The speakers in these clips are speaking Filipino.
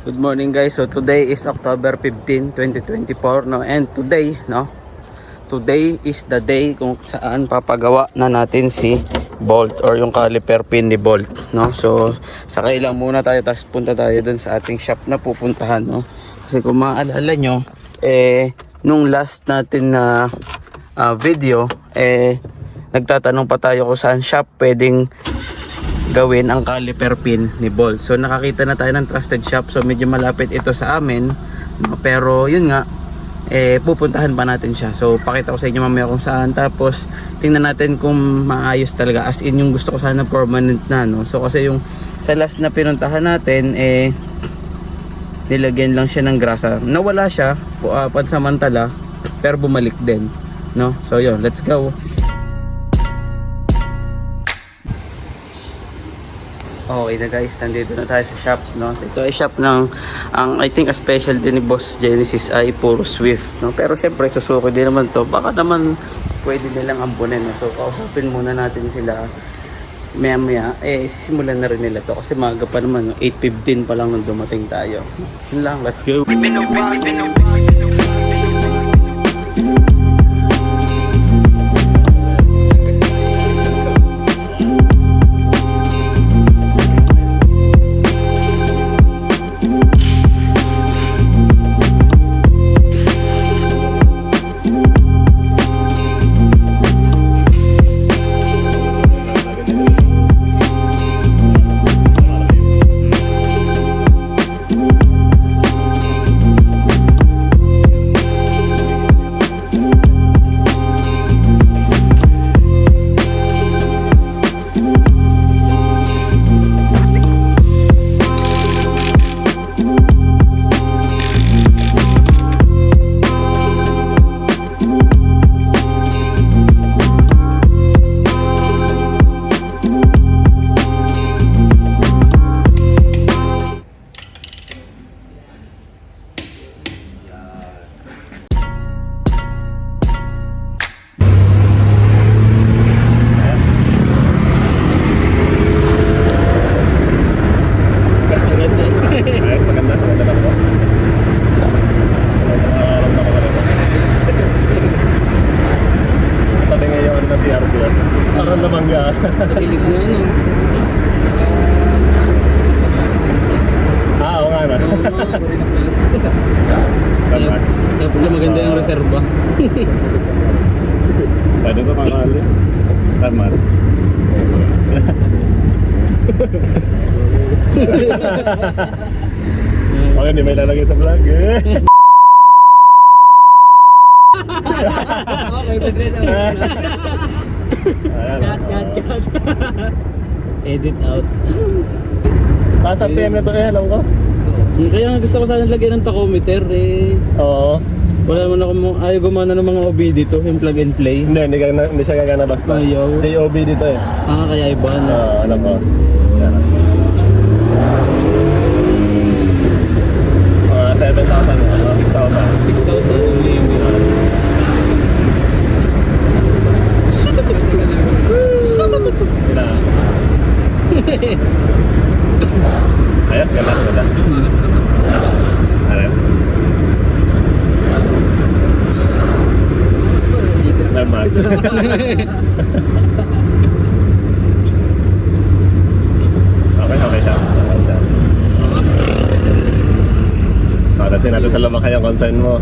Good morning guys. So today is October 15, 2024 no, and today is the day kung saan papagawa na natin si bolt or yung caliper pin ni bolt no. So sakay lang muna tayo tapos punta tayo dun sa ating shop na pupuntahan no. Kasi kung maalala nyo nung last natin na video nagtatanong pa tayo kung saan shop pwedeng gawin ang caliper pin ni bolt. So nakakita na tayo ng trusted shop, so medyo malapit ito sa amin no? Pero yun nga pupuntahan pa natin siya. So pakita ko sa inyo mamaya kung saan, tapos tingnan natin kung maayos talaga, as in yung gusto ko sana permanent na no. So kasi yung sa last na pinuntahan natin nilagyan lang siya ng grasa, nawala siya pansamantala pero bumalik din no. So yun, let's go. Okay na guys, nandito na tayo sa shop no. Ito ay shop ng I think a special din ni Boss Genesis ay puro Swift no. Pero syempre susuko din naman to, baka naman pwede nilang ampunin no. So kausapin muna natin sila maya sisimulan na rin nila to kasi maaga pa naman no? 8:15 pa lang nung dumating tayo. Yun lang, let's go. Pakilig mo ano. Oo nga na. Tamats. Tapos maganda yung reserva. Pwede ba makakali? Tamats. Okay, hindi may lalagay sa vlog Okay, padres ako. Cut. Edit out. Pasa PM na to alam ko. Kaya nga gusto ko sana lagyan ng tachometer Oo. wala naman ako ayaw gumana ng mga OB dito, yung plug and play. Hindi siya gagana basta. Ayaw. JOB dito Kaya iba na. alam ko. Mga 7,000, mga 6,000. 6,000 only yung Ayos, ganda. Ano? Namat. Okay siya. Patasin natin sa labak yung concern mo.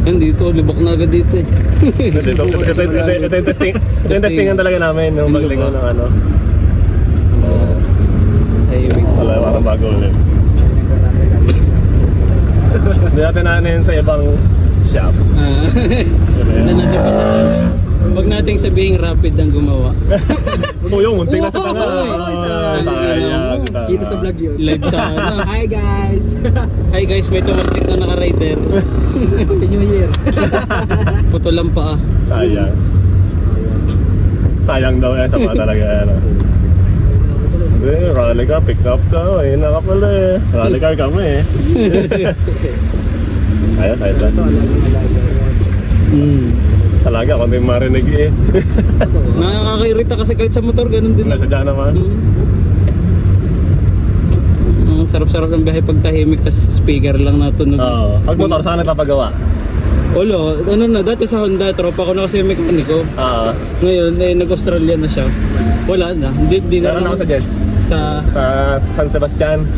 Yan dito, libak na agad dito Ito yung testingan talaga namin yung maglingaw ng ano. Wala, parang bago ulit. Hindi natin nanin sa ibang shop. Huwag nating sabihin rapid ang gumawa. Yung munting nasa tanga. Kita sa vlog yun. Live sa ano. Hi guys, may tumalsik na naka-rider. Happy New Year. Puto lang pa Sayang daw sa mga talaga rally ka, pick up ka, na ka pala rally car kami ayos lang talaga, kung di marinig Nakakairita kasi kahit sa motor, ganun din nasadya naman Sarap-sarap ng biyahe pag tahimik, tas speaker lang natunog. Oo. Pag motor, saan nagpapagawa? Ulo, ano na, dati sa Honda, tropa ko na kasi yung mekaniko. Oo. Ngayon, nag-Australia na siya. Wala na, hindi na. Meron ako sa Jess. Sa San Sebastian.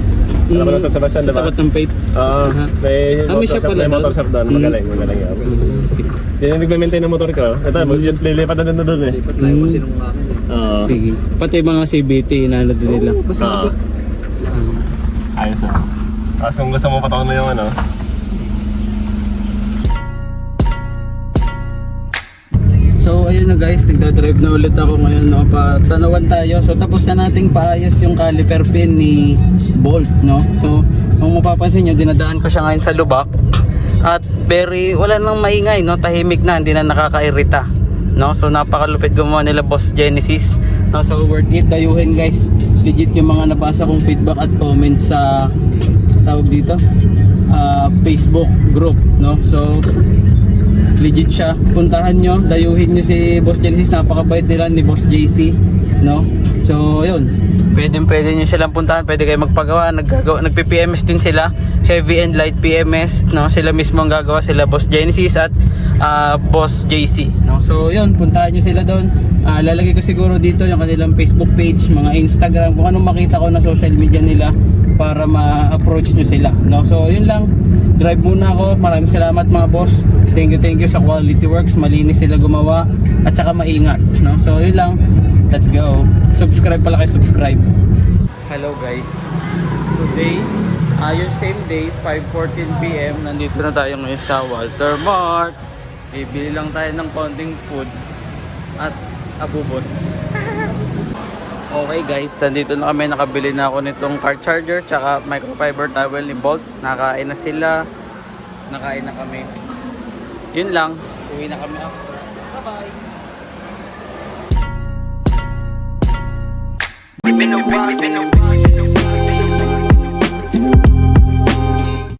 Alam mo na San Sebastian, sa diba? tapat ng Pape. Oo. Aha. May siya pala may motor doon? shop doon. Magaling yan. Sige. Yan yung nagme-maintain ng motor ko. Ito, lilipat na din na doon eh. Oo. Sige. Pati mga CBT, inano din nila. Oo. Ayos na. Tapos kung gusto mo patawan mo yung ano, So ayun na guys, nagdadrive na ulit ako ngayon, no? Patanawan tayo. So tapos na nating paayos yung caliper pin ni Bolt, no? So kung mapapansin nyo, dinadaan ko siya ngayon sa lubak. At wala nang maingay, no? Tahimik na, hindi na nakakairita, no? So napakalupit gumawa nila Boss Genesis, no? So worth it, dayuhin guys. Legit yung mga nabasa kong feedback at comments sa tawag dito, Facebook group, no? So legit siya, puntahan nyo, dayuhin nyo si Boss Genesis, napakabait nila ni Boss JC, no? So ayun, pwede nyo silang puntahan, pwede kayo magpagawa, nagpi-PMS din sila, heavy and light PMS, no? Sila mismo ang gagawa, sila Boss Genesis at Boss JC, no? So yun, puntahan nyo sila doon. Lalagay ko siguro dito yung kanilang Facebook page, mga Instagram, kung anong makita ko na social media nila para ma-approach nyo sila, no? So yun lang, drive muna ako. Maraming salamat mga boss, thank you sa Quality Works, malinis sila gumawa at saka maingat, no? So yun lang, let's go. Subscribe pala kayo, subscribe. Hello guys, today yung same day, 5:14 PM, nandito na tayo ngayon sa Walter Mart. Bibili lang tayo ng konting foods at abubots. Okay guys, nandito na kami, nakabili na ako nitong car charger tsaka microfiber towel ni Bolt. Nakain na sila, nakain na kami. Yun lang, uwi na kami after. Bye bye.